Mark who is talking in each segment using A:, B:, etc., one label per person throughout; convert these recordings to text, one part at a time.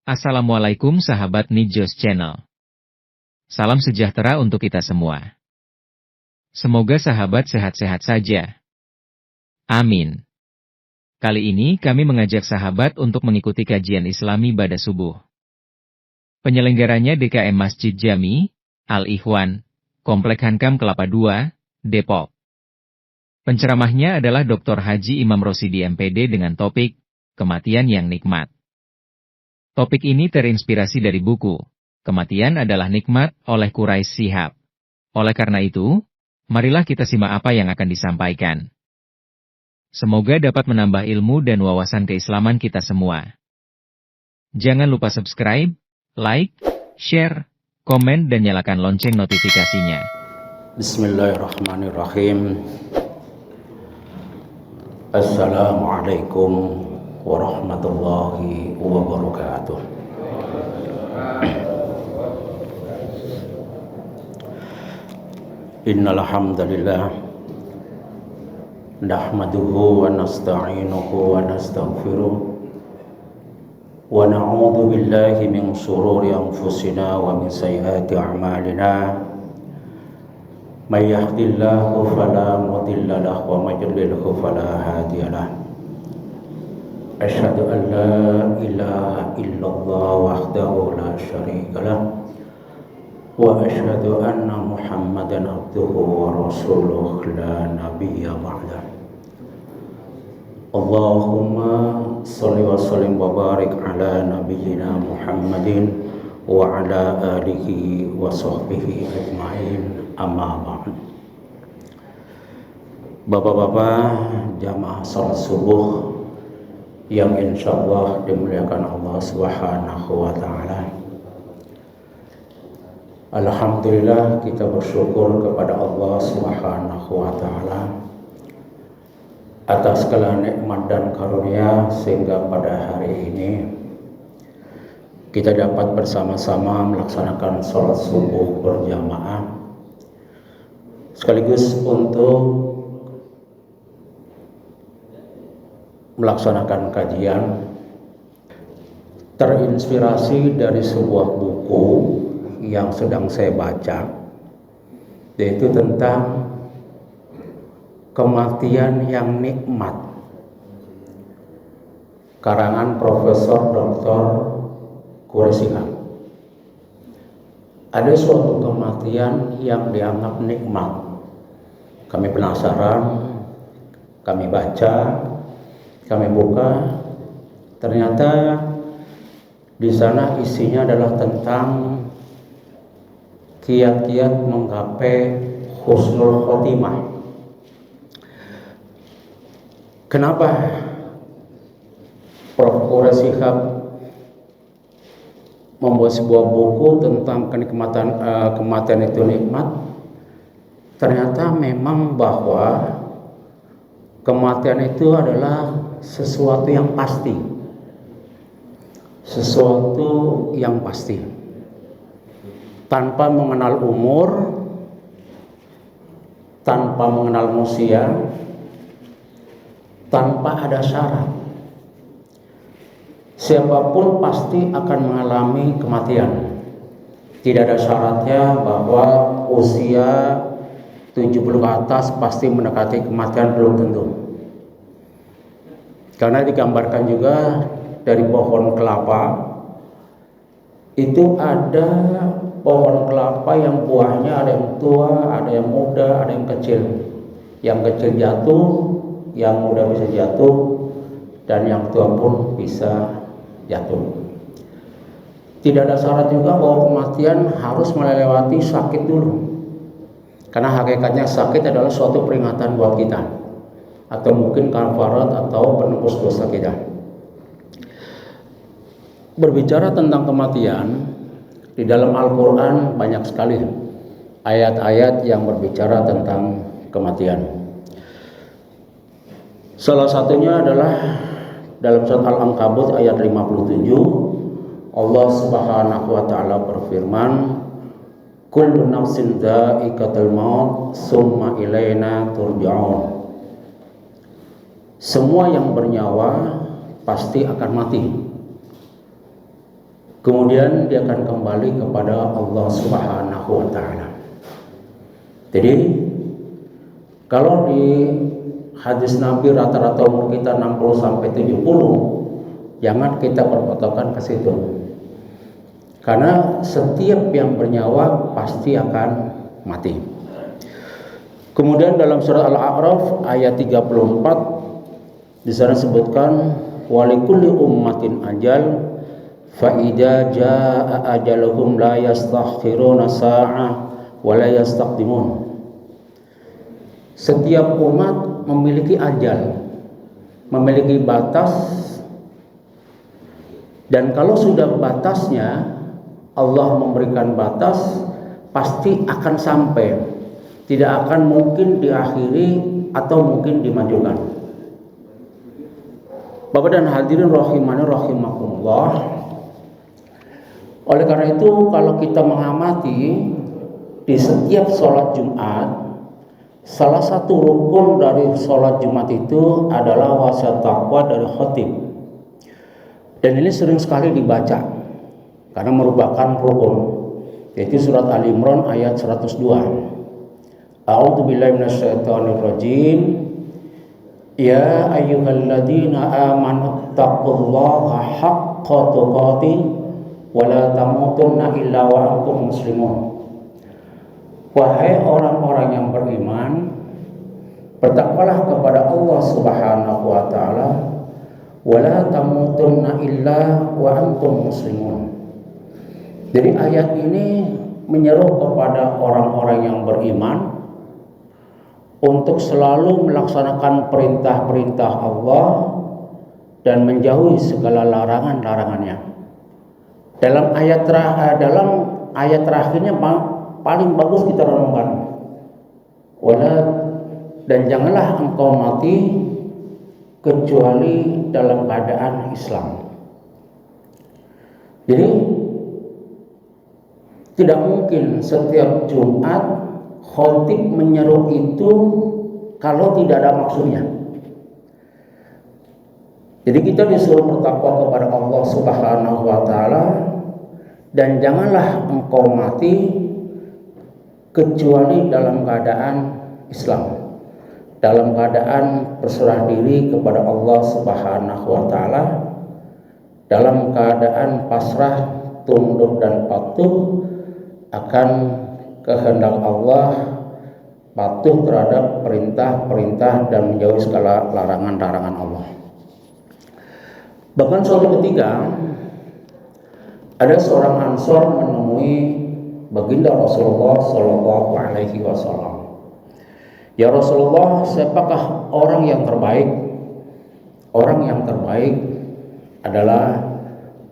A: Assalamualaikum sahabat Nijos Channel. Salam sejahtera untuk kita semua. Semoga sahabat sehat-sehat saja. Amin. Kali ini kami mengajak sahabat untuk mengikuti kajian Islami pada subuh. Penyelenggaranya DKM Masjid Jami, Al-Ikhwan, Komplek Hankam Kelapa II, Depok. Penceramahnya adalah Dr. Haji Imam Rosidi MPD dengan topik, Kematian yang Nikmat. Topik ini terinspirasi dari buku, Kematian adalah Nikmat oleh Quraish Shihab. Oleh karena itu, marilah kita simak apa yang akan disampaikan. Semoga dapat menambah ilmu dan wawasan keislaman kita semua. Jangan lupa subscribe, like, share, komen dan nyalakan lonceng notifikasinya.
B: Bismillahirrahmanirrahim. Assalamualaikum warahmatullahi wabarakatuh. Innal hamdalillah nahmaduhu wa nasta'inuhu wa nastaghfiruh wa na'udzu billahi min shururi anfusina wa min sayyiati a'malina. May yahdihillahu fala mudilla lahu wa may yudlilhu fala hadiya lahu. Asyhadu an la ilaha illallah wahdahu la syarika lahu wa asyhadu anna Muhammadan abduhu wa rasuluhu la nabiyya ba'dah. Allahumma shalli wa sallim wa barik ala nabiyyina Muhammadin wa ala alihi wa sahbihi ajma'in. Amma ba'd. Bapak-bapak jamaah salat subuh yang insyaallah dimuliakan Allah Subhanahu wa taala. Alhamdulillah, kita bersyukur kepada Allah Subhanahu wa taala atas segala nikmat dan karunia sehingga pada hari ini kita dapat bersama-sama melaksanakan salat subuh berjamaah sekaligus untuk melaksanakan kajian terinspirasi dari sebuah buku yang sedang saya baca, yaitu tentang kematian yang nikmat, karangan Profesor Dr. Quraish Shihab. Ada suatu kematian yang dianggap nikmat. Kami penasaran, kami baca, kami buka, ternyata di sana isinya adalah tentang kiat-kiat menggapai husnul khotimah. Kenapa Prof. Quraish Shihab membuat sebuah buku tentang kenikmatan kematian itu nikmat? Ternyata memang bahwa kematian itu adalah sesuatu yang pasti. Sesuatu yang pasti. Tanpa mengenal umur, tanpa mengenal usia, tanpa ada syarat. Siapapun pasti akan mengalami kematian. Tidak ada syaratnya bahwa usia 70 ke atas pasti mendekati kematian, belum tentu. Karena digambarkan juga dari pohon kelapa, itu ada pohon kelapa yang buahnya ada yang tua, ada yang muda, ada yang kecil. Yang kecil jatuh, yang muda bisa jatuh, dan yang tua pun bisa jatuh. Tidak ada syarat juga bahwa kematian harus melewati sakit dulu. Karena hakikatnya sakit adalah suatu peringatan buat kita, atau mungkin kafarat atau penebus dosa kita. Berbicara tentang kematian, di dalam Al-Quran banyak sekali ayat-ayat yang berbicara tentang kematian. Salah satunya adalah dalam surat Al-Ankabut ayat 57, Allah Subhanahu wa taala berfirman, kullu nafsin dha'iqatul maut summa ilaina turja'un. Semua yang bernyawa pasti akan mati. kemudian dia akan kembali kepada Allah Subhanahu wa taala. Jadi kalau di hadis Nabi rata-rata umur kita 60 sampai 70, jangan kita berpatokan ke situ. Karena setiap yang bernyawa pasti akan mati. Kemudian dalam surah Al-A'raf ayat 34 di sana sebutkan walikulli ummatin ajal fa idza jaa ajaluhum la yastakhiruna sa'ah wa la yastaqdimun. Setiap umat memiliki ajal, memiliki batas, dan kalau sudah batasnya Allah memberikan batas, pasti akan sampai, tidak akan mungkin diakhiri atau mungkin dimajukan. Bapak dan hadirin rahimani rahimakumullah. Oleh karena itu kalau kita mengamati di setiap sholat Jumat, salah satu rukun dari sholat Jumat itu adalah wasiat taqwa dari khatib. Dan ini sering sekali dibaca karena merupakan rukun, yaitu surat Ali Imran ayat 102. A'udzubillahi minasyaitonirrajim. Ya ayyuhalladzina amanu taqullaha haqqa tuqatih wa la tamutunna illa wa antum muslimun. Wahai orang-orang yang beriman, bertakwalah kepada Allah Subhanahu wa taala, wa la tamutunna illa wa antum muslimun. Jadi ayat ini menyeru kepada orang-orang yang beriman untuk selalu melaksanakan perintah-perintah Allah dan menjauhi segala larangan-larangannya. Dalam ayat terakhirnya paling bagus kita renungkan. Dan janganlah engkau mati kecuali dalam keadaan Islam. Jadi tidak mungkin setiap Jumat khatib menyeru itu kalau tidak ada maksudnya. Jadi kita disuruh bertakwa kepada Allah Subhanahu wa taala, dan janganlah engkau mati kecuali dalam keadaan Islam, dalam keadaan berserah diri kepada Allah Subhanahu wa taala, dalam keadaan pasrah, tunduk dan patuh akan kehendak Allah, patuh terhadap perintah-perintah dan menjauhi segala larangan-larangan Allah. Bahkan suatu ketika ada seorang Ansor menemui baginda Rasulullah Shallallahu Alaihi Wasallam. Ya Rasulullah, siapakah orang yang terbaik? Orang yang terbaik adalah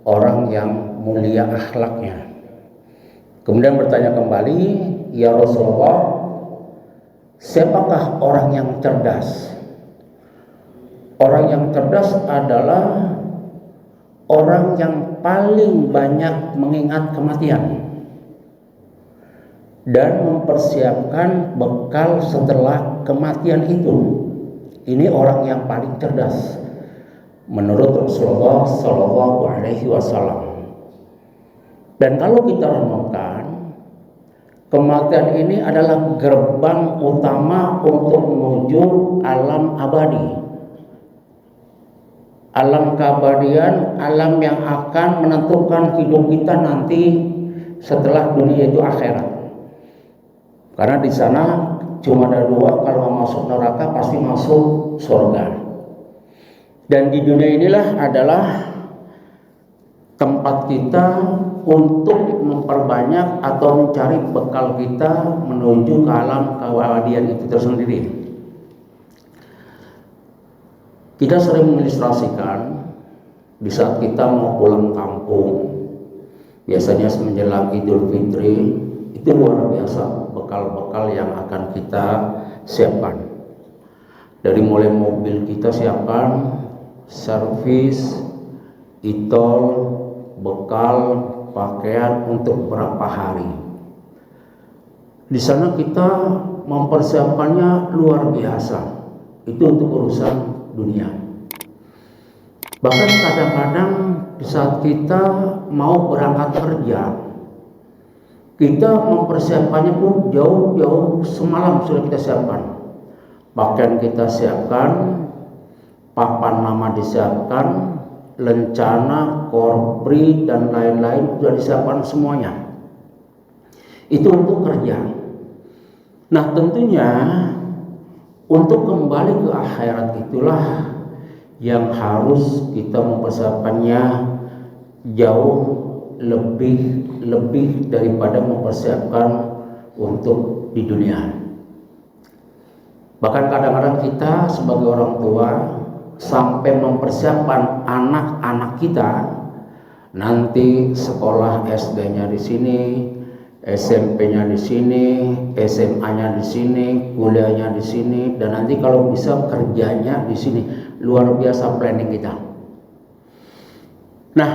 B: orang yang mulia akhlaknya. Kemudian bertanya kembali, ya Rasulullah, siapakah orang yang cerdas? Orang yang cerdas adalah orang yang paling banyak mengingat kematian dan mempersiapkan bekal setelah kematian itu. Ini orang yang paling cerdas menurut Rasulullah Shallallahu Alaihi Wasallam. Dan kalau kita renungkan, kematian ini adalah gerbang utama untuk menuju alam abadi. Alam keabadian, alam yang akan menentukan hidup kita nanti setelah dunia itu akhirat. Karena di sana cuma ada dua, kalau mau masuk neraka pasti masuk surga. Dan di dunia inilah adalah tempat kita untuk memperbanyak atau mencari bekal kita menuju ke alam keabadian itu tersendiri. Kita sering mengilustrasikan di saat kita mau pulang kampung, biasanya menjelang Idul Fitri, itu luar biasa bekal-bekal yang akan kita siapkan. Dari mulai mobil kita siapkan, servis, e-tol, bekal, pakaian untuk berapa hari. Di sana kita mempersiapkannya luar biasa. Itu untuk urusan dunia. Bahkan kadang-kadang di saat kita mau berangkat kerja, kita mempersiapkannya pun jauh-jauh semalam sudah kita siapkan. Pakaian kita siapkan, papan nama disiapkan, lencana, korpri, dan lain-lain sudah disiapkan semuanya. Itu untuk kerja. Nah tentunya untuk kembali ke akhirat itulah yang harus kita mempersiapkannya jauh lebih daripada mempersiapkan untuk di dunia. Bahkan kadang-kadang kita sebagai orang tua sampai mempersiapkan anak-anak kita nanti sekolah SD-nya di sini, SMP-nya di sini, SMA-nya di sini, kuliahnya di sini, dan nanti kalau bisa kerjanya di sini. Luar biasa planning kita. Nah,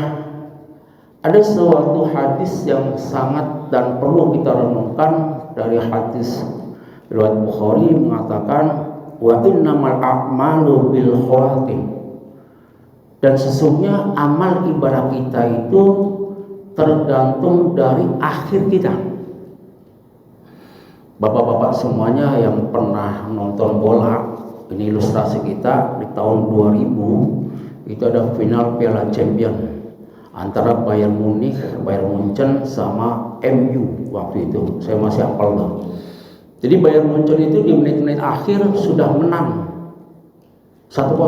B: ada suatu hadis yang sangat dan perlu kita renungkan dari hadis riwayat Bukhari mengatakan wa innamal a'malu bil khawatim. Dan sesungguhnya amal ibadah kita itu tergantung dari akhir kita. Bapak-bapak semuanya yang pernah nonton bola, ini ilustrasi kita di tahun 2000 itu ada final Piala Champion antara Bayern Munich, Bayern Munchen sama MU waktu itu. Saya masih hafal tuh. Jadi Bayern Munchen itu di menit-menit akhir sudah menang 1-0.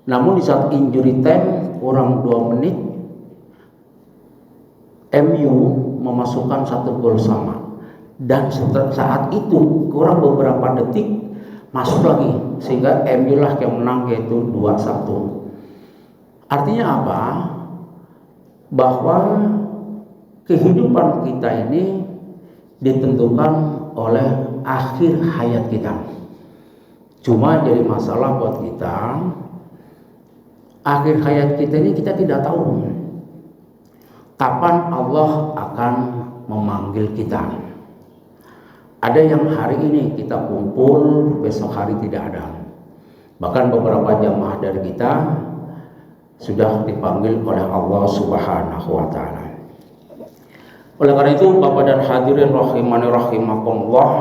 B: Namun di saat injury time kurang 2 menit MU memasukkan 1 gol sama. Dan saat itu kurang beberapa detik masuk lagi sehingga MU lah yang menang yaitu 2-1. Artinya apa? Bahwa kehidupan kita ini ditentukan oleh akhir hayat kita. Cuma jadi masalah buat kita, akhir hayat kita ini kita tidak tahu kapan Allah akan memanggil kita. Ada yang hari ini kita kumpul, besok hari tidak ada. Bahkan beberapa jamaah dari kita sudah dipanggil oleh Allah Subhanahu wa Ta'ala. Oleh karena itu, Bapak dan hadirin rahimani rahimakumullah,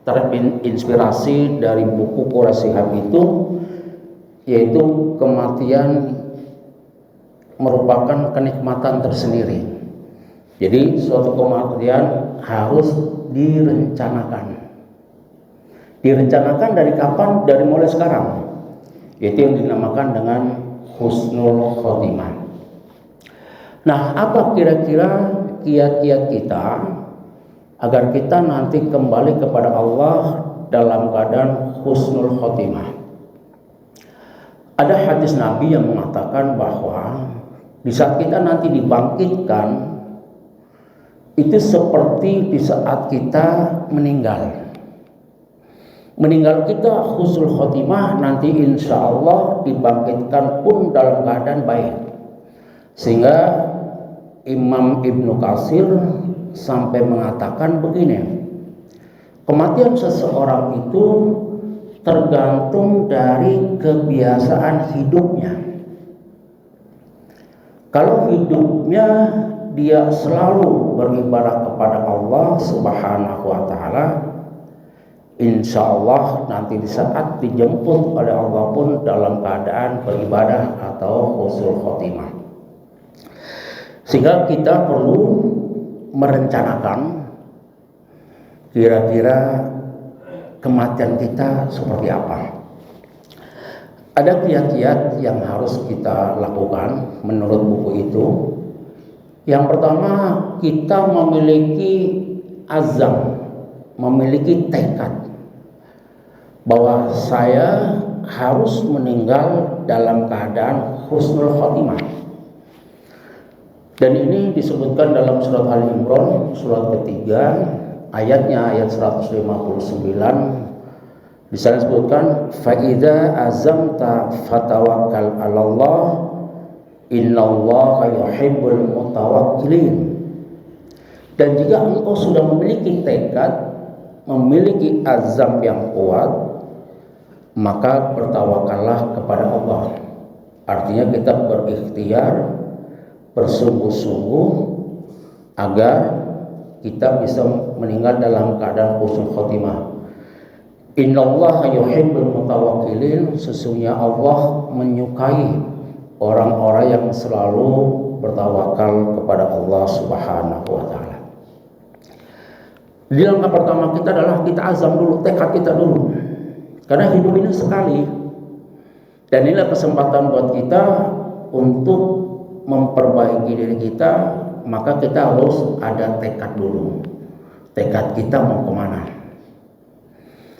B: terinspirasi dari buku Quraisy Shihab itu, yaitu kematian merupakan kenikmatan tersendiri. Jadi suatu kematian harus direncanakan. Direncanakan dari kapan? Dari mulai sekarang. Yaitu yang dinamakan dengan husnul khotimah. Nah, apa kira-kira kiat-kiat kita agar kita nanti kembali kepada Allah dalam keadaan husnul khotimah? Ada hadis Nabi yang mengatakan bahwa di saat kita nanti dibangkitkan itu seperti di saat kita meninggal. Meninggal kita husnul khotimah, nanti insya Allah dibangkitkan pun dalam keadaan baik. Sehingga Imam Ibnu Katsir sampai mengatakan begini, kematian seseorang itu tergantung dari kebiasaan hidupnya. Kalau hidupnya dia selalu beribadah kepada Allah Subhanahu wa Ta'ala, insya Allah nanti di saat dijemput oleh Allah pun dalam keadaan beribadah atau husnul khotimah. Sehingga kita perlu merencanakan kira-kira kematian kita seperti apa. Ada kiat-kiat yang harus kita lakukan menurut buku itu. Yang pertama, kita memiliki azam, memiliki tekad bahwa saya harus meninggal dalam keadaan husnul khotimah. Dan ini disebutkan dalam surat Al-Imran, surat ketiga, ayatnya ayat 159. Di sana disebutkan, "Fa'idza azamta fatawakkal 'alallah, innallaha yuhibbul mutawakkilin." Dan jika engkau sudah memiliki tekad, memiliki azam yang kuat, maka bertawakallah kepada Allah. Artinya kita berikhtiar, bersungguh-sungguh agar kita bisa meninggal dalam keadaan husnul khotimah. Innallaha yuhibbul mutawakkilin, sesungguhnya Allah menyukai orang-orang yang selalu bertawakal kepada Allah Subhanahu wa taala. Di langkah pertama kita adalah kita azam dulu, tekad kita dulu. Karena hidup ini sekali. Dan inilah kesempatan buat kita untuk memperbaiki diri kita, maka kita harus ada tekad dulu. Tekad kita mau kemana.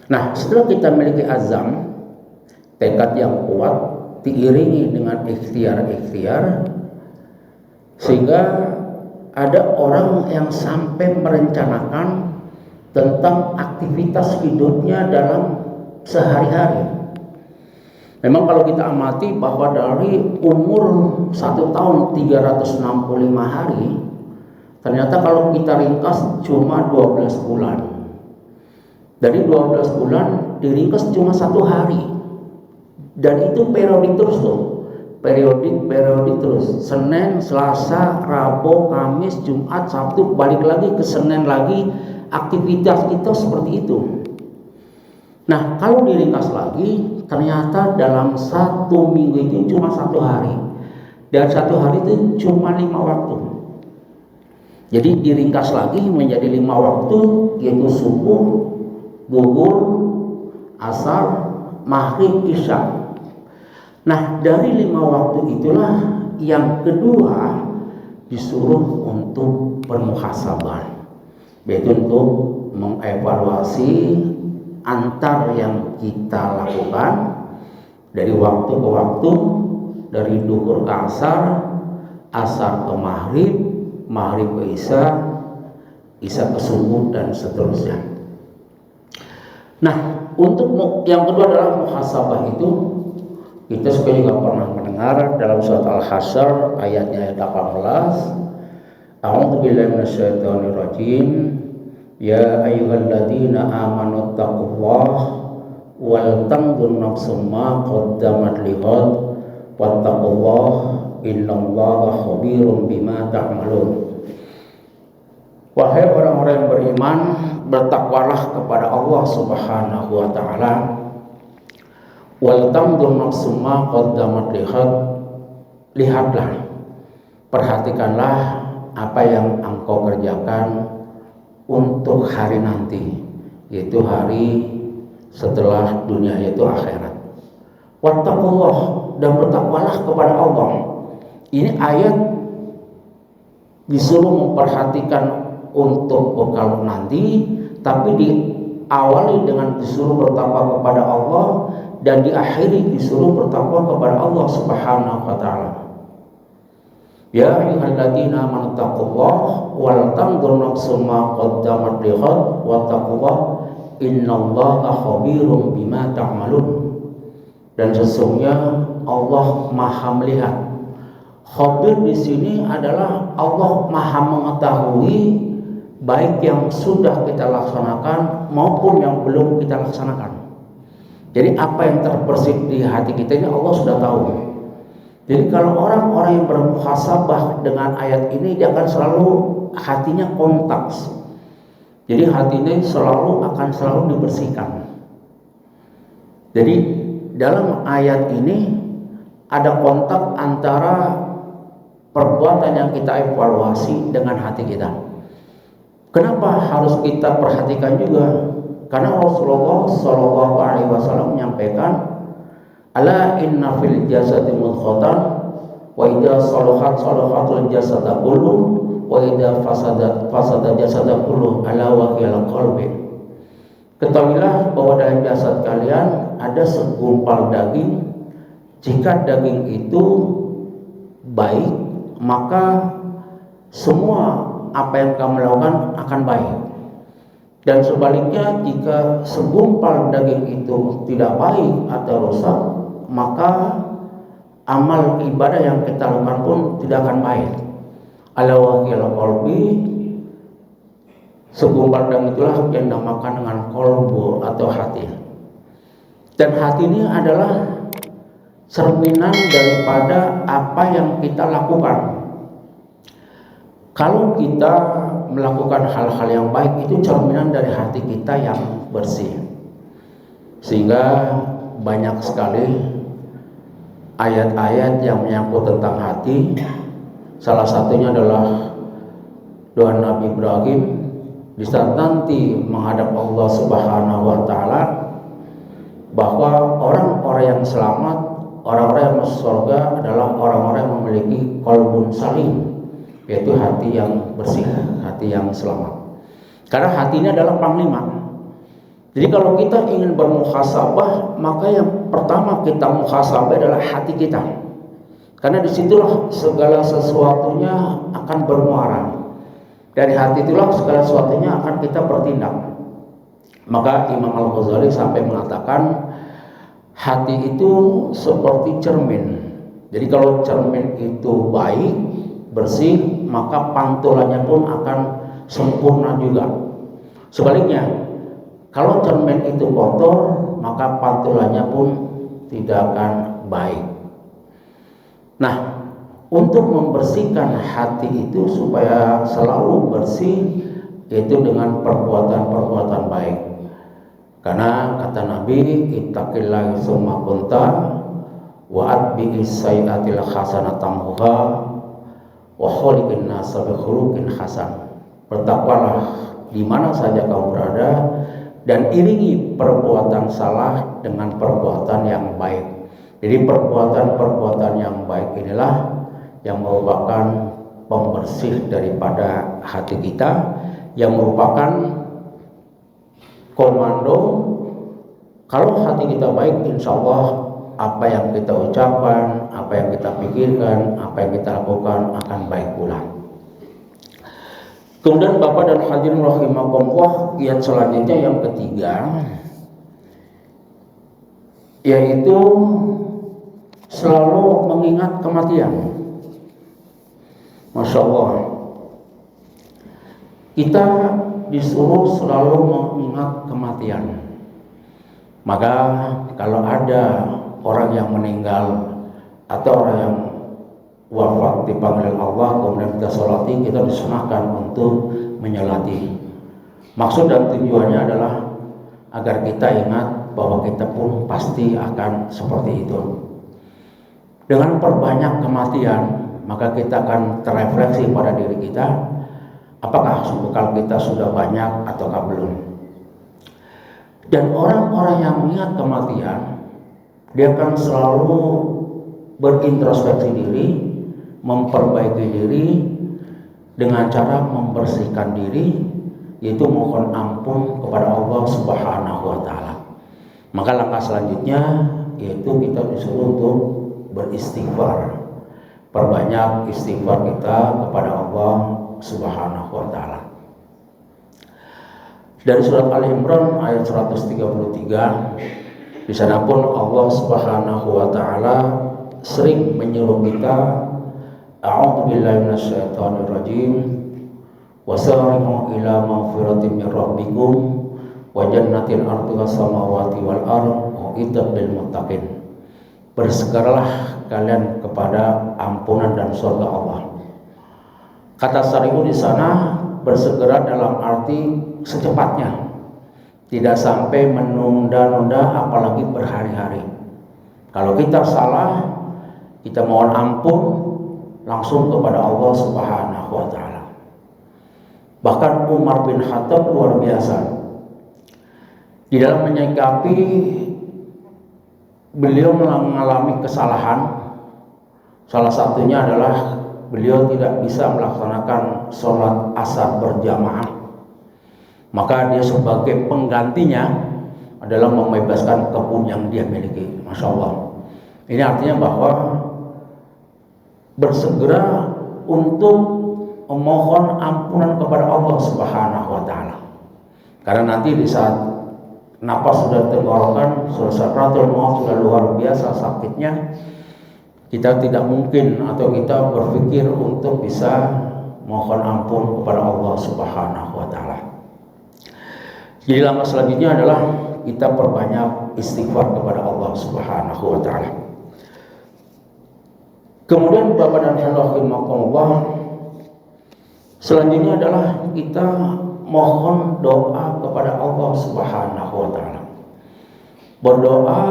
B: Nah, setelah kita memiliki azam, tekad yang kuat, diiringi dengan ikhtiar-ikhtiar, sehingga ada orang yang sampai merencanakan tentang aktivitas hidupnya dalam sehari-hari. Memang kalau kita amati bahwa dari umur 1 tahun 365 hari, ternyata kalau kita ringkas cuma 12 bulan. Dari 12 bulan diringkas cuma 1 hari. Dan itu periodik terus tuh. Periodik terus. Senin, Selasa, Rabu, Kamis, Jumat, Sabtu, balik lagi ke Senin lagi. Aktivitas kita seperti itu. Nah, kalau diringkas lagi, ternyata dalam 1 minggu itu cuma 1 hari. Dan 1 hari itu cuma 5 waktu. Jadi diringkas lagi menjadi 5 waktu, yaitu subuh, zuhur, asar, maghrib, isya. Nah, dari 5 waktu itulah yang kedua disuruh untuk bermuhasabah, yaitu untuk mengevaluasi antar yang kita lakukan dari waktu ke waktu, dari zuhur ke asar, asar ke maghrib, maghrib ke isya, isya ke subuh, dan seterusnya. Nah, untuk yang kedua adalah muhasabah itu, kita juga pernah mendengar dalam surat Al-Hasyr ayatnya 18. A'udzubillahi minasyaitonirrajim. Ya ayyuhalladzina amanu taqullaha wal tanzur nafsum ma qaddamat lighad wattaqullaha innallaha khabirum bima ta'malun. Wahai orang-orang yang beriman, bertakwalah kepada Allah Subhanahu wa taala. Wal tanzur nafsum ma qaddamat lighad, lihatlah, perhatikanlah apa yang engkau kerjakan untuk hari nanti, yaitu hari setelah dunia, yaitu akhirat. Wattaqullah, dan bertakwalah kepada Allah. Ini ayat disuruh memperhatikan untuk bekal nanti, tapi diawali dengan disuruh bertakwa kepada Allah dan diakhiri disuruh bertakwa kepada Allah Subhanahu wa taala. Ya ayyuhalladzina amanu taqullaha wal tanzur nafsum ma qaddamat lighad wattaqullaha innallaha khabirum bima ta'malun. Dan sesungguhnya Allah Maha melihat. Khabir di sini adalah Allah Maha mengetahui baik yang sudah kita laksanakan maupun yang belum kita laksanakan. Jadi apa yang terbersit di hati kita ini Allah sudah tahu. Jadi kalau orang-orang yang bermuhasabah dengan ayat ini, dia akan selalu hatinya kontak. Jadi hatinya akan selalu dibersihkan. Jadi dalam ayat ini ada kontak antara perbuatan yang kita evaluasi dengan hati kita. Kenapa harus kita perhatikan juga? Karena Rasulullah SAW menyampaikan, ala inna fil jasadi mudghatan wa idza salahat salahatul jasada kullu wa idza fasada jasada kullu ala wa hiyal qalbi. Ketahuilah bahwa dalam jasad kalian ada segumpal daging. Jika daging itu baik, maka semua apa yang kamu lakukan akan baik. Dan sebaliknya, jika segumpal daging itu tidak baik atau rusak, maka amal ibadah yang kita lakukan pun tidak akan baik. Ala waqil qalbi, segumpal daging itulah yang dinamakan dengan qalbu atau hati. Dan hati ini adalah cerminan daripada apa yang kita lakukan. Kalau kita melakukan hal-hal yang baik, itu cerminan dari hati kita yang bersih. Sehingga banyak sekali ayat-ayat yang menyangkut tentang hati. Salah satunya adalah doa Nabi Ibrahim di saat nanti menghadap Allah Subhanahu wa taala, bahwa orang-orang yang selamat, orang-orang yang masuk surga adalah orang-orang yang memiliki qalbun salim, yaitu hati yang bersih, hati yang selamat. Karena hati ini adalah panglima. Jadi kalau kita ingin bermuhasabah, maka yang pertama kita muhasabah adalah hati kita. Karena disitulah segala sesuatunya akan bermuara. Dari hati itulah segala sesuatunya akan kita bertindak. Maka Imam Al-Ghazali sampai mengatakan, hati itu seperti cermin. Jadi kalau cermin itu baik, bersih, maka pantulannya pun akan sempurna juga. Sebaliknya, kalau cermin itu kotor, maka pantulannya pun tidak akan baik. Nah, untuk membersihkan hati itu supaya selalu bersih, yaitu dengan perbuatan-perbuatan baik. Karena kata Nabi, ittaqillahi tsumma kunta wa atbi'is sayyi'atil hasanatan tamhuha wa khaliqin nasa bi khuluqin hasan. Bertakwalah di mana saja kamu berada dan iringi perbuatan salah dengan perbuatan yang baik. Jadi perbuatan-perbuatan yang baik inilah yang merupakan pembersih daripada hati kita, yang merupakan komando. Kalau hati kita baik, insya Allah apa yang kita ucapkan, apa yang kita pikirkan, apa yang kita lakukan akan baik pula. Kemudian Bapak dan hadirin rahimakumullah, kiat selanjutnya yang ketiga, yaitu selalu mengingat kematian. Masya Allah, kita disuruh selalu mengingat kematian. Maka kalau ada orang yang meninggal atau orang yang wafat dipanggil Allah, kemudian kita sholati, kita disunahkan untuk menyolati. Maksud dan tujuannya adalah agar kita ingat bahwa kita pun pasti akan seperti itu. Dengan perbanyak kematian, maka kita akan terefleksi pada diri kita, apakah bekal kita sudah banyak ataukah belum. Dan orang-orang yang mengingat kematian, dia akan selalu berintrospeksi diri, memperbaiki diri dengan cara membersihkan diri, yaitu mohon ampun kepada Allah Subhanahu wa taala. Maka langkah selanjutnya yaitu kita disuruh untuk beristighfar. Perbanyak istighfar kita kepada Allah Subhanahu wa taala. Dari surat Ali Imran ayat 133, di sana pun Allah Subhanahu wa taala sering menyuruh kita, a'udzubillahi minasyaitonir rajim, wasari'u ila maghfiratin min rabbikum wa jannatin 'arduha samawati wal ardh u'iddat lil muttaqin. Bersegeralah kalian kepada ampunan dan surga Allah. Kata sari'u di sana bersegera dalam arti secepatnya, tidak sampai menunda-nunda apalagi berhari-hari. Kalau kita salah, kita mohon ampun langsung kepada Allah Subhanahu wa taala. Bahkan Umar bin Khattab luar biasa di dalam menyikapi beliau mengalami kesalahan. Salah satunya adalah beliau tidak bisa melaksanakan sholat asar berjamaah. Maka dia sebagai penggantinya adalah membebaskan kebun yang dia miliki. Masya Allah. Ini artinya bahwa bersegera untuk memohon ampunan kepada Allah Subhanahu wa taala. Karena nanti di saat napas sudah tenggorokan, sudah sakratul maut, sudah luar biasa sakitnya, kita tidak mungkin atau kita berpikir untuk bisa mohon ampun kepada Allah Subhanahu wa taala. Jadi langkah selanjutnya adalah kita perbanyak istighfar kepada Allah Subhanahu wa taala. Kemudian Bapak dan Ibu rahimakumullah, selanjutnya adalah kita mohon doa kepada Allah Subhanahu wa taala. Berdoa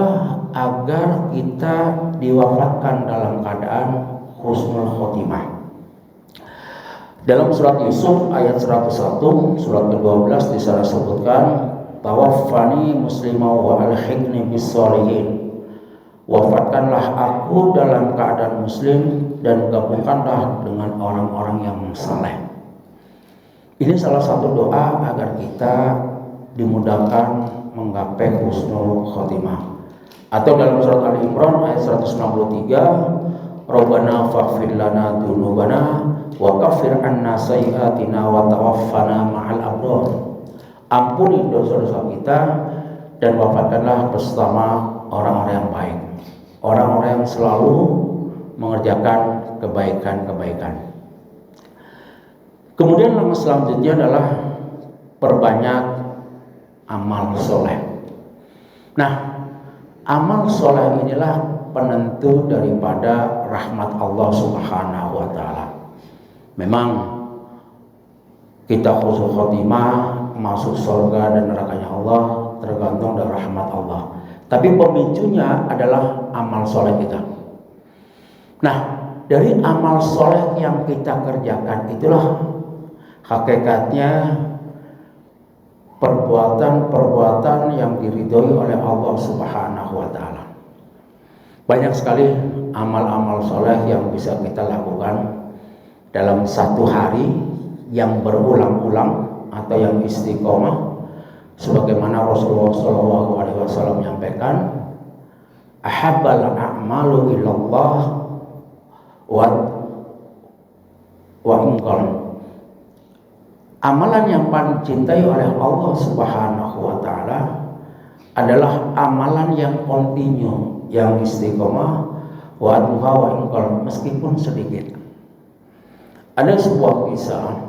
B: agar kita diwafatkan dalam keadaan husnul khotimah. Dalam surat Yusuf ayat 101, surat ke-12 di sana disebutkan, tawaffani muslimah wa alhiqni bis sholihin. Wafatkanlah aku dalam keadaan muslim dan gabungkanlah dengan orang-orang yang saleh. Ini salah satu doa agar kita dimudahkan menggapai husnul khotimah. Atau dalam surat Al-Imran ayat 163, Rabbana faghfir lana dzunubana wa kaffir 'anna sayyi'atina wa tawaffana ma'al abrar. Ampuni dosa-dosa kita dan wafatkanlah bersama orang-orang yang baik, orang-orang yang selalu mengerjakan kebaikan-kebaikan. Kemudian nama selanjutnya adalah perbanyak amal soleh. Nah, amal soleh inilah penentu daripada rahmat Allah Subhanahu wa taala. Memang kita husnul khotimah, masuk surga dan nerakanya Allah tergantung dari rahmat Allah. Tapi pemicunya adalah amal soleh kita. Nah, dari amal soleh yang kita kerjakan itulah hakikatnya perbuatan-perbuatan yang diridhoi oleh Allah Subhanahu wa taala. Banyak sekali amal-amal soleh yang bisa kita lakukan dalam satu hari yang berulang-ulang atau yang istiqomah, sebagaimana Rasulullah SAW menyampaikan, ahabbal a'malu ilallah wa ingqal. Amalan yang paling dicintai oleh Allah Subhanahu wa taala adalah amalan yang kontinu, yang istiqomah, wa ingqal, meskipun sedikit. Ada sebuah kisah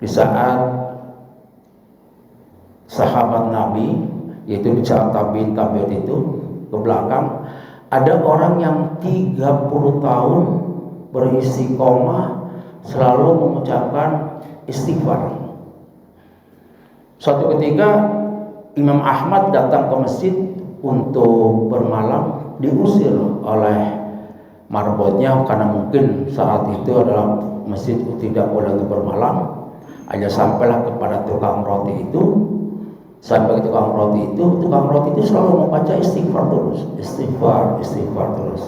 B: di saat sahabat Nabi, yaitu di saat tabi'in itu ke belakang, ada orang yang 30 tahun beristiqomah selalu mengucapkan istighfar. Suatu ketika Imam Ahmad datang ke masjid untuk bermalam, diusir oleh marbotnya karena mungkin saat itu adalah masjid tidak boleh bermalam. Aja sampailah kepada tukang roti itu. Sampai ke tukang roti itu selalu membaca istighfar terus, istighfar terus.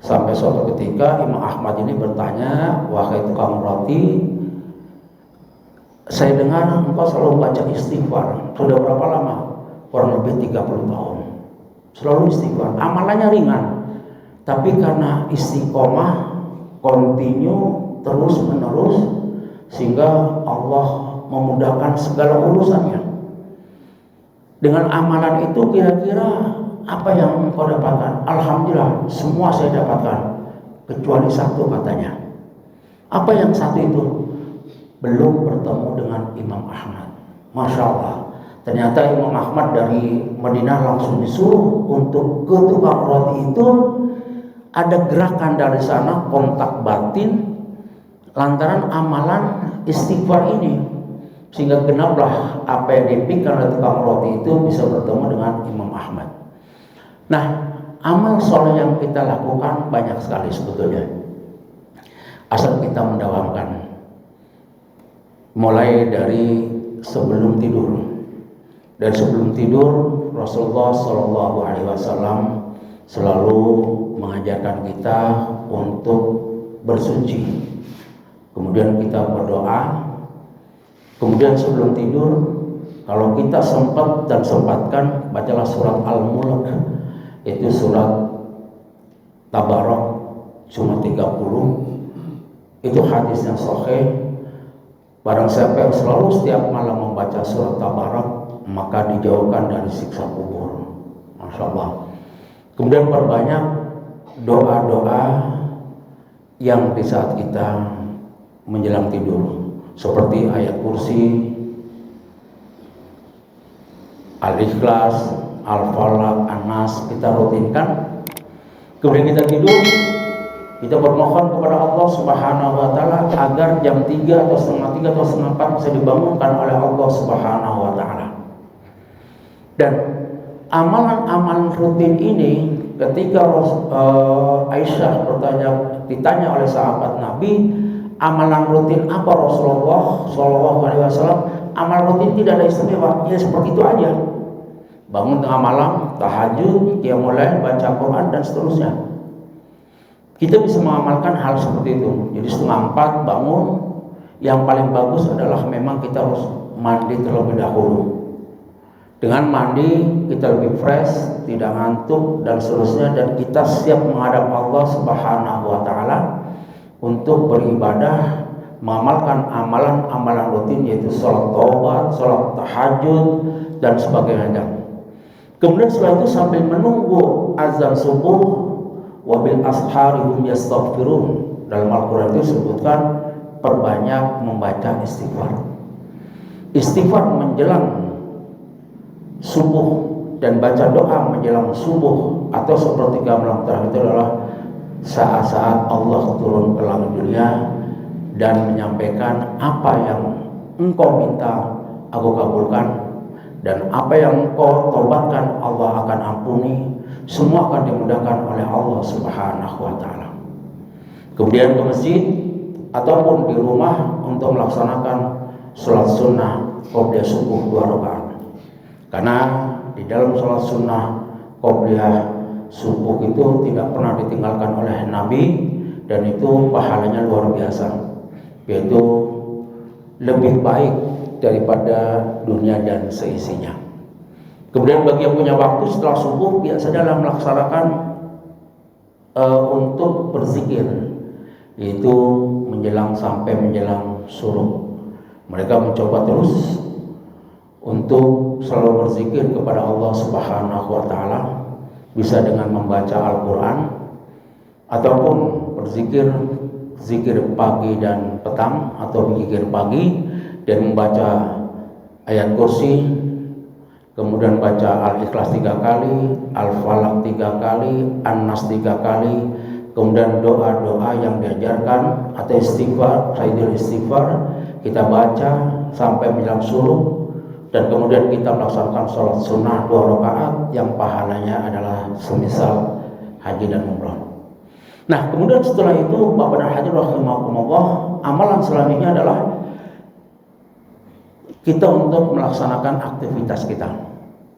B: Sampai suatu ketika Imam Ahmad ini bertanya, wahai tukang roti, saya dengar engkau selalu membaca istighfar, sudah berapa lama? Kurang lebih 30 tahun. Selalu istighfar, amalannya ringan, tapi karena istiqomah, kontinu, terus menerus, sehingga Allah memudahkan segala urusannya. Dengan amalan itu kira-kira apa yang engkau dapatkan? Alhamdulillah, semua saya dapatkan kecuali satu, katanya. Apa yang satu itu? Belum bertemu dengan Imam Ahmad. Masya Allah, ternyata Imam Ahmad dari Madinah langsung disuruh untuk ke tukang roti itu. Ada gerakan dari sana, kontak batin lantaran amalan istighfar ini, sehingga genaplah apa yang dipikirkan oleh tukang roti itu bisa bertemu dengan Imam Ahmad. Nah, amal soleh yang kita lakukan banyak sekali sebetulnya, asal kita mendawamkan. Mulai dari sebelum tidur. Dan sebelum tidur Rasulullah SAW selalu mengajarkan kita untuk bersuci. Kemudian kita berdoa. Kemudian sebelum tidur, kalau kita sempat dan sempatkan, bacalah surat Al-Mulk, itu surat Tabarak, cuma 30. Itu hadisnya sahih. Barang siapa yang selalu setiap malam membaca surat Tabarak, maka dijauhkan dari siksa kubur. Masya Allah. Kemudian perbanyak doa-doa yang di saat kita menjelang tidur, seperti ayat kursi, Al-Ikhlas, Al-Falaq, An-Nas, kita rutinkan. Kemudian kita tidur, Kita bermohon kepada Allah Subhanahu wa taala agar jam 3 atau setengah 3 atau setengah 4 bisa dibangunkan oleh Allah Subhanahu wa taala. Dan amalan-amalan rutin ini ketika Aisyah ditanya oleh sahabat Nabi, amalan rutin apa Rasulullah Shallallahu Alaihi Wasallam? Amal rutin tidak ada istimewa, ya seperti itu aja. Bangun tengah malam, tahajud, qiyamul lail, baca Quran dan seterusnya. Kita bisa mengamalkan hal seperti itu. Jadi setengah 4 bangun. Yang paling bagus adalah memang kita harus mandi terlebih dahulu. Dengan mandi kita lebih fresh, tidak ngantuk dan seterusnya, dan kita siap menghadap Allah Subhanahu wa taala untuk beribadah, mengamalkan amalan-amalan rutin yaitu sholat taubat, sholat tahajud dan sebagainya. Kemudian setelah itu sambil menunggu azan subuh, wabil asharihum yastaghfirun. Dalam Al-Quran itu disebutkan perbanyak membaca istighfar. Istighfar menjelang subuh dan baca doa menjelang subuh atau sepertiga malam terakhir itu adalah saat-saat Allah turun ke langit dunia dan menyampaikan apa yang engkau minta aku kabulkan, dan apa yang engkau tobatkan Allah akan ampuni. Semua akan dimudahkan oleh Allah Subhanahu wa taala. Kemudian ke masjid ataupun di rumah untuk melaksanakan sholat sunnah qobliyah subuh 2 rakaat. Karena di dalam sholat sunnah qobliyah subuh itu tidak pernah ditinggalkan oleh Nabi, dan itu pahalanya luar biasa, yaitu lebih baik daripada dunia dan seisinya. Kemudian bagi yang punya waktu setelah subuh biasa dalam melaksanakan untuk berzikir, yaitu sampai menjelang suruh. Mereka mencoba terus untuk selalu berzikir kepada Allah Subhanahu wa taala, bisa dengan membaca Al-Quran ataupun berzikir zikir pagi dan petang, atau zikir pagi dan membaca ayat kursi, kemudian baca Al-Ikhlas 3 kali, Al-Falaq 3 kali, An-Nas 3 kali, kemudian doa-doa yang diajarkan atau istighfar, sayyidul istighfar kita baca sampai menjelang subuh, dan kemudian kita melaksanakan sholat sunnah 2 rakaat yang pahalanya adalah semisal haji dan umrah. Nah, kemudian setelah itu Bapak dan Hadir rahimakumullah, amalan selanjutnya adalah kita untuk melaksanakan aktivitas kita.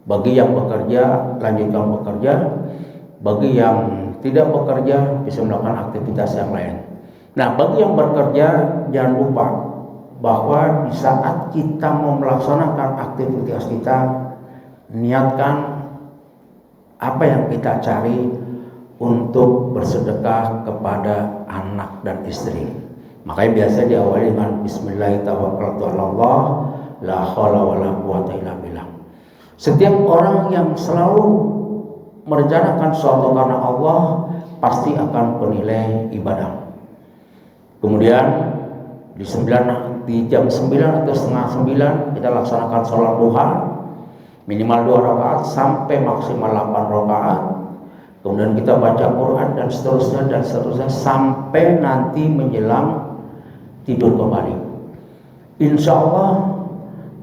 B: Bagi yang bekerja, lanjutkan bekerja. Bagi yang tidak bekerja, bisa melakukan aktivitas yang lain. Nah, bagi yang bekerja, jangan lupa bahwa di saat kita mau melaksanakan aktivitas kita, niatkan apa yang kita cari untuk bersedekah kepada anak dan istri. Makanya biasa diawali dengan Bismillahirrahmanirrahim, la haula wala quwata illa billah. Setiap orang yang selalu merencanakan sesuatu karena Allah pasti akan bernilai ibadah. Kemudian di jam 9 atau setengah 9 kita laksanakan sholat duha minimal 2 rakaat sampai maksimal 8 rakaat. Kemudian kita baca Quran dan seterusnya sampai nanti menjelang tidur kembali. Insya Allah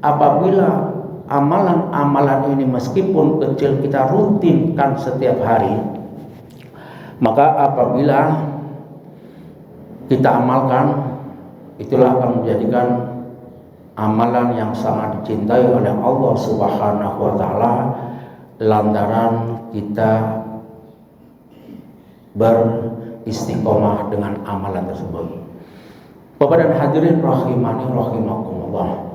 B: apabila amalan-amalan ini meskipun kecil kita rutinkan setiap hari, maka apabila kita amalkan, itulah akan menjadikan amalan yang sangat dicintai oleh Allah Subhanahu wa taala lantaran kita beristiqomah dengan amalan tersebut. Bapak dan hadirin rahimani rahimakumullah.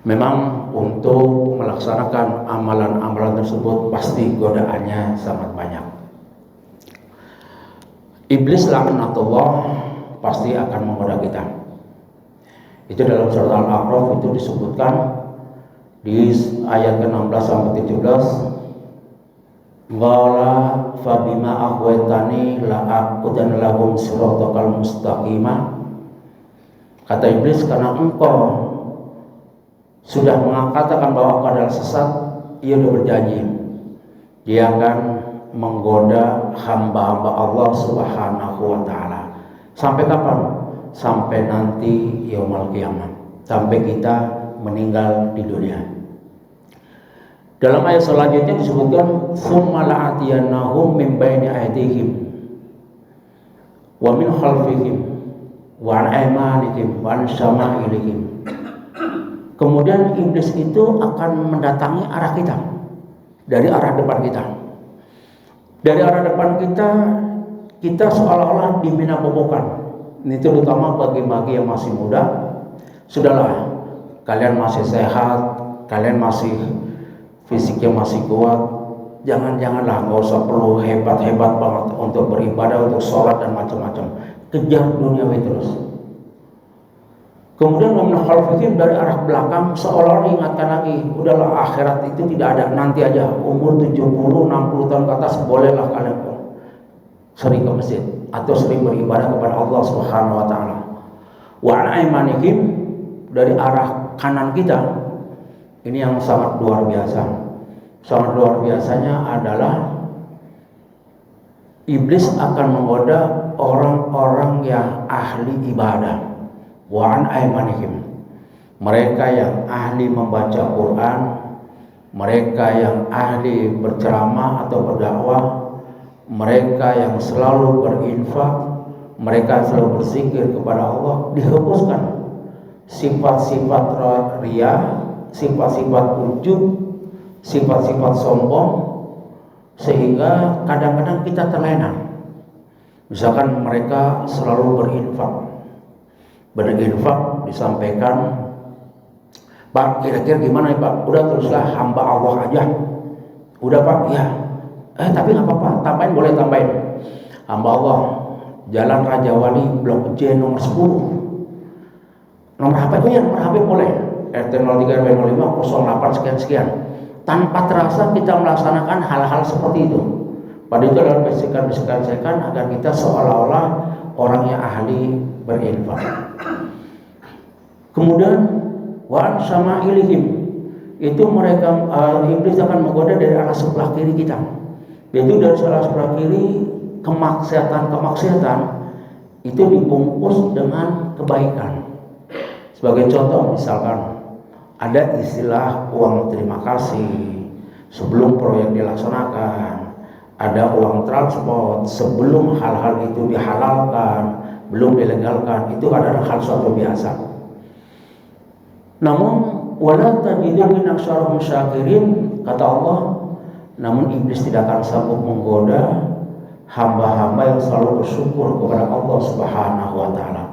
B: Memang untuk melaksanakan amalan-amalan tersebut pasti godaannya sangat banyak. Iblis laknatullah pasti akan menggoda kita. Itu dalam surat Al-A'raf itu disebutkan di ayat ke-16 sampai 17. Wala fabima aghwaytani la aqudan lahum siratal mustaqimah. Kata iblis, karena engkau sudah mengatakan bahwa engkau adalah sesat, ia sudah berjanji dia akan menggoda hamba-hamba Allah Subhanahu wa taala. Sampai kapan? Sampai nanti yaumul qiyamah, sampai kita meninggal di dunia. Dalam ayat selanjutnya disebutkan summa la'atiyannahum min baini aydihim wa min khalfihim wa an aymanihim wa an syama'ilihim. Kemudian iblis itu akan mendatangi arah kita, dari arah depan kita. Dari arah depan kita, kita seolah-olah dibina-bobokan. Ini terutama bagi-bagi yang masih muda. Sudahlah, kalian masih sehat, kalian masih fisiknya masih kuat, janganlah, nggak usah perlu hebat-hebat banget untuk beribadah, untuk sholat dan macam-macam. Kejar duniawi terus. Kemudian meminhalfikin dari arah belakang, seolah-olah ingatkan lagi, udahlah akhirat itu tidak ada, nanti aja, umur 70-60 tahun ke atas bolehlah kalian sering ke masjid atau sering beribadah kepada Allah Subhanahu wa taala. Wa an aymanikum, dari arah kanan kita. Ini yang sangat luar biasa. Sangat luar biasanya adalah iblis akan menggoda orang-orang yang ahli ibadah. Wa an aymanikum, mereka yang ahli membaca Quran, mereka yang ahli berceramah atau berdakwah, mereka yang selalu berinfak, mereka selalu berzikir kepada Allah, dihapuskan sifat-sifat riya, sifat-sifat ujub, sifat-sifat sombong, sehingga kadang-kadang kita terlena. Misalkan mereka selalu berinfak disampaikan, Pak, kira-kira gimana ya Pak? Udah teruslah hamba Allah aja. Udah Pak, ya. Tapi nggak apa-apa, tambahin, boleh tambahin. Hamba Allah, Jalan Raja Wali, Blok J nomor 10. Nomor HP itu ya, nomor HP boleh. RT 03 RW 05 08 sekian-sekian. Tanpa terasa kita melaksanakan hal-hal seperti itu. Pada itu adalah bisikan-bisikan agar kita seolah-olah orang yang ahli berinfak. Kemudian wan sama ilihim, itu mereka iblis akan menggoda dari arah sebelah kiri kita. Yaitu dari arah sebelah kiri, kemaksiatan itu dibungkus dengan kebaikan. Sebagai contoh, misalkan ada istilah uang terima kasih sebelum proyek dilaksanakan, ada uang transport sebelum hal-hal itu dihalalkan, belum dilegalkan, itu adalah hal suatu biasa. Namun wala tajidu min aktsarihim syakirin, kata Allah, namun iblis tidak akan sanggup menggoda hamba-hamba yang selalu bersyukur kepada Allah Subhanahu wa taala.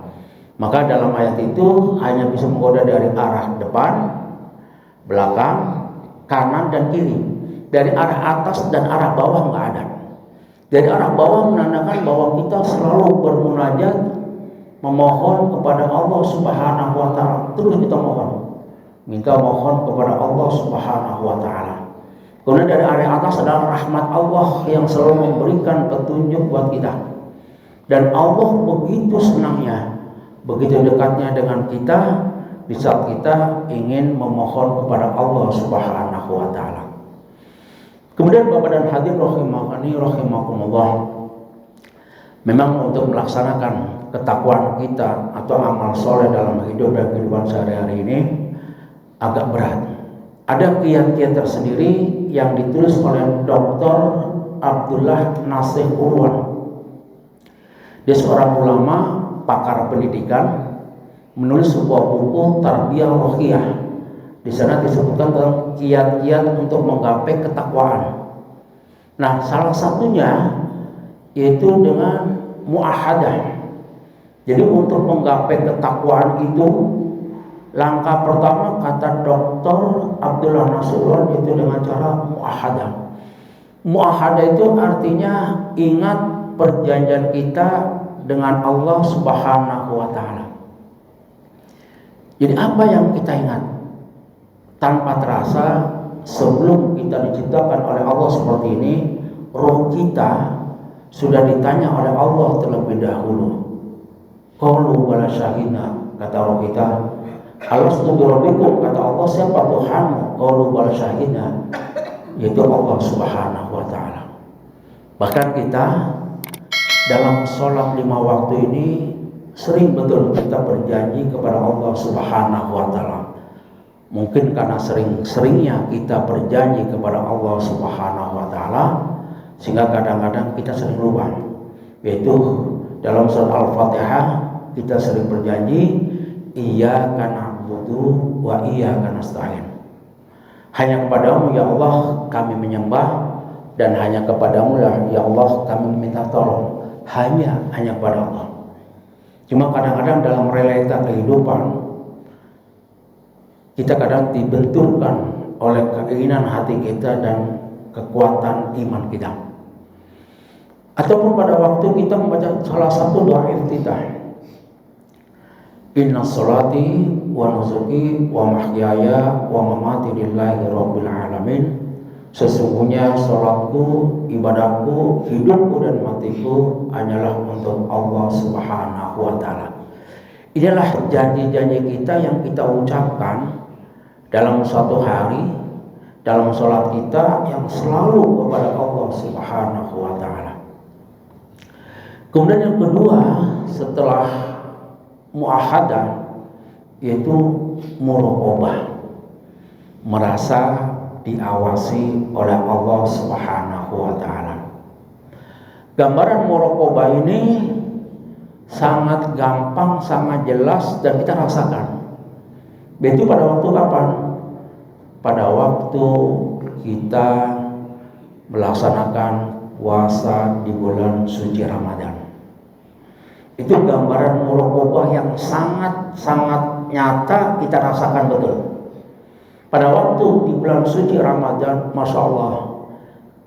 B: Maka dalam ayat itu hanya bisa menggoda dari arah depan, belakang, kanan dan kiri. Dari arah atas dan arah bawah nggak ada. Dari arah bawah menandakan bahwa kita selalu bermunajat, memohon kepada Allah Subhanahu wa taala. Terus kita minta mohon kepada Allah Subhanahu wa taala. Kemudian dari area atas adalah rahmat Allah yang selalu memberikan petunjuk buat kita. Dan Allah begitu senangnya, begitu dekatnya dengan kita di saat kita ingin memohon kepada Allah Subhanahu wa taala. Kemudian Bapak dan hadirin rahimahani rahimakumullah, memang untuk melaksanakan ketakwaan kita atau amal soleh dalam hidup dan kehidupan sehari-hari ini agak berat. Ada kiat-kiat tersendiri yang ditulis oleh Dr. Abdullah Nasih Urwan. Dia seorang ulama, pakar pendidikan, menulis sebuah buku Tarbiyah Rohiyah. Di sana disebutkan tentang kiat-kiat untuk menggapai ketakwaan. Nah, salah satunya yaitu dengan muahadah. Jadi untuk menggapai ketakwaan itu, langkah pertama kata Dr. Abdullah Nasrullah itu dengan cara muahadah. Muahadah itu artinya ingat perjanjian kita dengan Allah Subhanahu wa taala. Jadi apa yang kita ingat? Tanpa terasa sebelum kita diciptakan oleh Allah seperti ini, roh kita sudah ditanya oleh Allah terlebih dahulu. Qalu wala syahidna, kata roh kita, alastu birabbikum, kata Allah, siapa Tuhanmu? Qalu wala syahidna, yaitu Allah Subhanahu wa taala. Bahkan kita dalam sholat 5 waktu ini sering betul kita berjanji kepada Allah Subhanahu wa Ta'ala. Mungkin karena sering-seringnya kita berjanji kepada Allah Subhanahu wa Ta'ala, sehingga kadang-kadang kita sering lupa. Yaitu dalam surat Al-Fatihah kita sering berjanji, iyyaka na'budu wa iyyaka nasta'in. Hanya kepadamu ya Allah kami menyembah, dan hanya kepadamu ya Allah kami minta tolong. Hanya kepada Allah. Cuma kadang-kadang dalam realita kehidupan kita kadang dibenturkan oleh keinginan hati kita dan kekuatan iman kita. Ataupun pada waktu kita membaca salah satu doa iftitah, inna sholati wa nusuki wa mahyaya wa mamati lillahi rabbil alamin. Sesungguhnya sholatku, ibadahku, hidupku dan matiku hanyalah untuk Allah Subhanahu wa Ta'ala. Inilah janji-janji kita yang kita ucapkan dalam suatu hari, dalam sholat kita yang selalu kepada Allah Subhanahu wa Ta'ala. Kemudian yang kedua setelah muahadah, yaitu muraqabah, merasa diawasi oleh Allah Subhanahu wa Ta'ala. Gambaran muraqabah ini sangat gampang, sangat jelas dan kita rasakan. Itu pada waktu kapan? Pada waktu kita melaksanakan puasa di bulan suci Ramadan. Itu gambaran muraqabah yang sangat nyata kita rasakan betul. Pada waktu di bulan suci Ramadan, Masya Allah,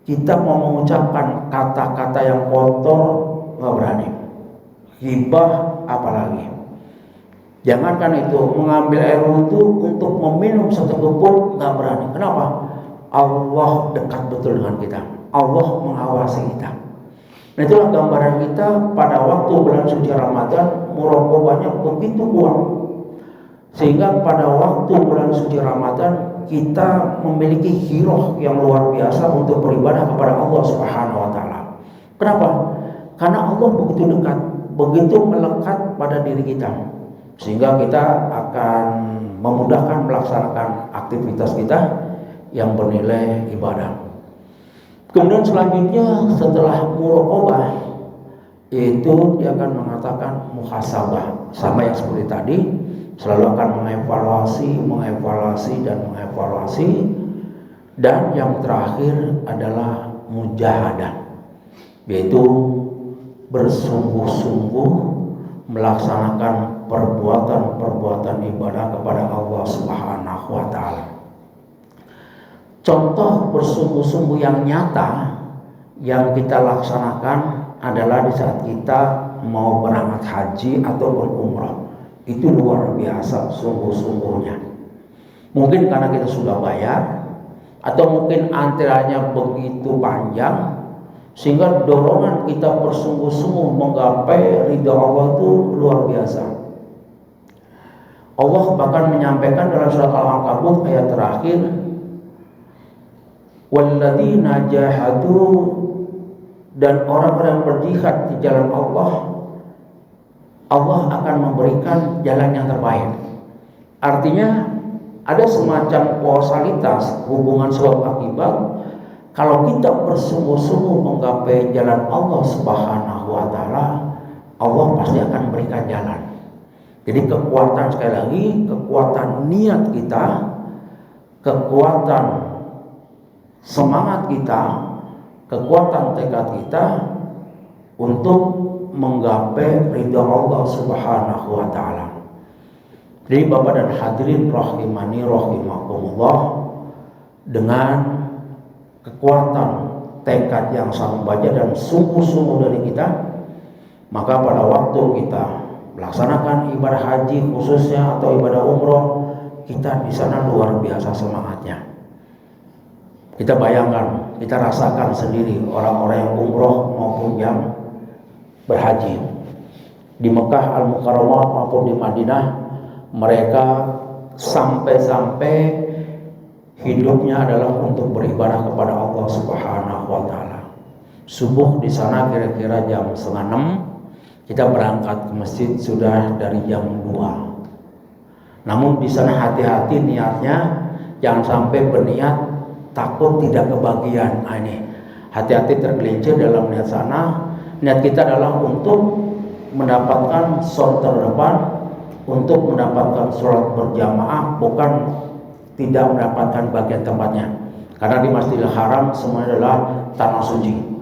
B: kita mau mengucapkan kata-kata yang kotor nggak berani, ghibah apalagi. Jangankan itu, mengambil air wudhu untuk meminum seteguk nggak berani. Kenapa? Allah dekat betul dengan kita. Allah mengawasi kita. Nah, itulah gambaran kita pada waktu bulan suci Ramadan, muraqabahnya begitu kuat. Sehingga pada waktu bulan suci Ramadan kita memiliki hiroh yang luar biasa untuk beribadah kepada Allah Subhanahu wa Ta'ala. Kenapa? Karena Allah begitu dekat, begitu melekat pada diri kita, sehingga kita akan memudahkan melaksanakan aktivitas kita yang bernilai ibadah. Kemudian selanjutnya setelah muraqabah, yaitu dia akan mengatakan muhasabah, sama yang seperti tadi, selalu akan mengevaluasi dan yang terakhir adalah mujahadah, yaitu bersungguh-sungguh melaksanakan perbuatan ibadah kepada Allah Subhanahu wa Ta'ala. Contoh bersungguh-sungguh yang nyata yang kita laksanakan adalah di saat kita mau berangkat haji ataupun umrah. Itu luar biasa sungguh-sungguhnya. Mungkin karena kita sudah bayar, atau mungkin antriannya begitu panjang, sehingga dorongan kita bersungguh-sungguh menggapai ridha Allah itu luar biasa. Allah bahkan menyampaikan dalam surat Al-Ankabut ayat terakhir, walladzina jahadu, dan orang-orang yang berjihad di jalan Allah akan memberikan jalan yang terbaik. Artinya ada semacam kausalitas, hubungan sebab akibat. Kalau kita bersungguh-sungguh menggapai jalan Allah Subhanahu wa Ta'ala, Allah pasti akan berikan jalan. Jadi kekuatan, sekali lagi, kekuatan niat kita, kekuatan semangat kita, kekuatan tekad kita untuk menggapai ridha Allah Subhanahu wa Ta'ala. Jadi Bapak dan hadirin rahimani rahimakumullah, dengan kekuatan tekad yang sangat banyak dan sungguh-sungguh dari kita, maka pada waktu kita melaksanakan ibadah haji khususnya atau ibadah umroh, kita di sana luar biasa semangatnya. Kita bayangkan, kita rasakan sendiri orang-orang yang umroh maupun yang berhaji di Mekah Al-Mukarramah maupun di Madinah, mereka sampai hidupnya adalah untuk beribadah kepada Allah Subhanahu wa Ta'ala. Subuh di sana kira-kira jam 5:30, kita berangkat ke masjid sudah dari jam 2. Namun di sana hati-hati niatnya, jangan sampai berniat takut tidak kebagian. Nah, ini hati-hati tergelincir dalam niat sana. Niat kita adalah untuk mendapatkan sholat terdepan, untuk mendapatkan sholat berjamaah, bukan tidak mendapatkan bagian tempatnya. Karena di Masjidil Haram semuanya adalah tanah suci.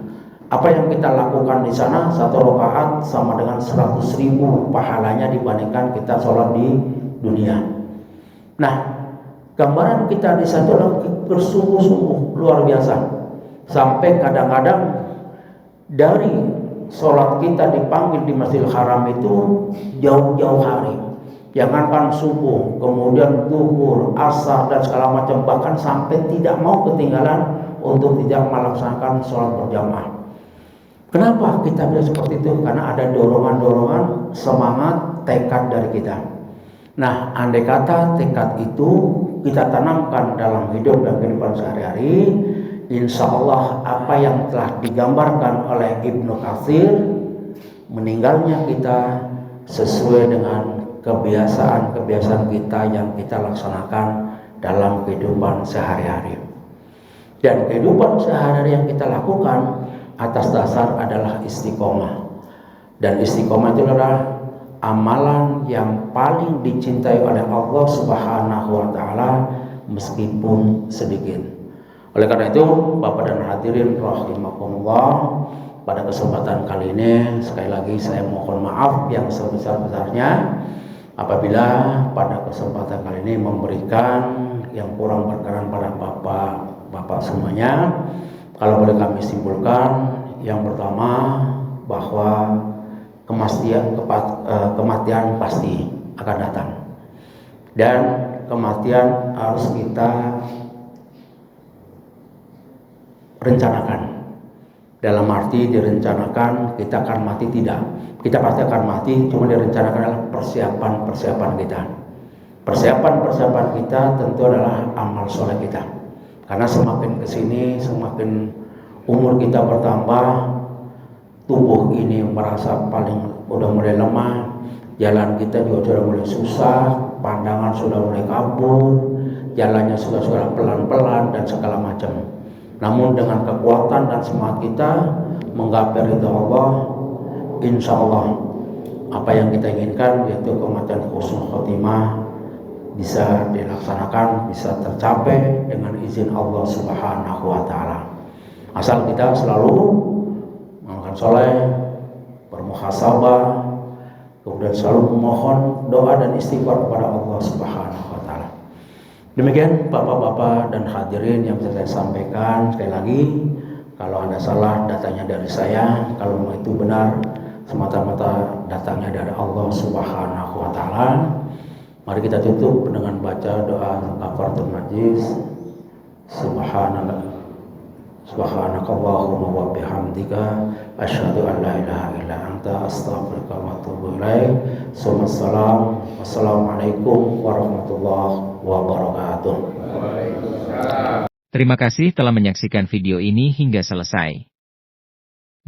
B: Apa yang kita lakukan di sana, 1 rakaat sama dengan 100.000 pahalanya dibandingkan kita sholat di dunia. Nah, gambaran kita di sana adalah bersungguh-sungguh luar biasa. Sampai kadang-kadang dari sholat kita dipanggil di Masjidil Haram itu jauh-jauh hari. Jangankan subuh, kemudian zuhur, asar dan segala macam, bahkan sampai tidak mau ketinggalan untuk tidak melaksanakan sholat berjamaah. Kenapa kita bilang seperti itu? Karena ada dorongan-dorongan, semangat, tekad dari kita. Nah, andai kata tekad itu kita tanamkan dalam hidup dan kehidupan sehari-hari, insya Allah apa yang telah digambarkan oleh Ibnu Katsir, meninggalnya kita sesuai dengan kebiasaan-kebiasaan kita yang kita laksanakan dalam kehidupan sehari-hari. Dan kehidupan sehari-hari yang kita lakukan atas dasar adalah istiqomah. Dan istiqomah itu adalah amalan yang paling dicintai oleh Allah Subhanahu wa taala meskipun sedikit. Oleh karena itu, Bapak dan hadirin rahimakumullah, pada kesempatan kali ini sekali lagi saya mohon maaf yang sebesar-besarnya apabila pada kesempatan kali ini memberikan yang kurang berkenan pada Bapak semuanya. Kalau boleh kami simpulkan, yang pertama bahwa kematian pasti akan datang, dan kematian harus kita rencanakan. Dalam arti direncanakan kita akan mati, tidak, kita pasti akan mati, cuma direncanakan adalah persiapan kita. Persiapan kita tentu adalah amal soleh kita. Karena semakin kesini, semakin umur kita bertambah, tubuh ini merasa udah mulai lemah, jalan kita juga sudah mulai susah, pandangan sudah mulai kabur, jalannya sudah pelan-pelan dan segala macam. Namun dengan kekuatan dan semangat kita menggapai ridha Allah, insya Allah apa yang kita inginkan, yaitu kematian husnul khotimah, bisa dilaksanakan, bisa tercapai dengan izin Allah Subhanahu wa taala. Asal kita selalu mengamalkan soleh, bermuhasabah, kemudian selalu memohon doa dan istighfar kepada Allah Subhanahu wa taala. Demikian Bapak-bapak dan hadirin yang bisa saya sampaikan. Sekali lagi, kalau ada salah datanya dari saya, kalau memang itu benar semata-mata datangnya dari Allah Subhanahu wa taala. Mari kita tutup dengan baca doa kafaratul majlis. Subhanakallahumma wa bihamdika asyhadu an la ilaha illa anta astaghfiruka wa atubu ilaik. Wassalamualaikum warahmatullahi wabarakatuh.
A: Terima kasih telah menyaksikan video ini hingga selesai.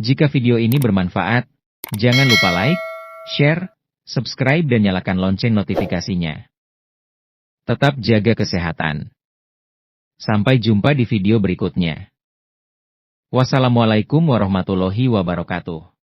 A: Jika video ini bermanfaat, jangan lupa like, share, subscribe dan nyalakan lonceng notifikasinya. Tetap jaga kesehatan. Sampai jumpa di video berikutnya. Wassalamualaikum warahmatullahi wabarakatuh.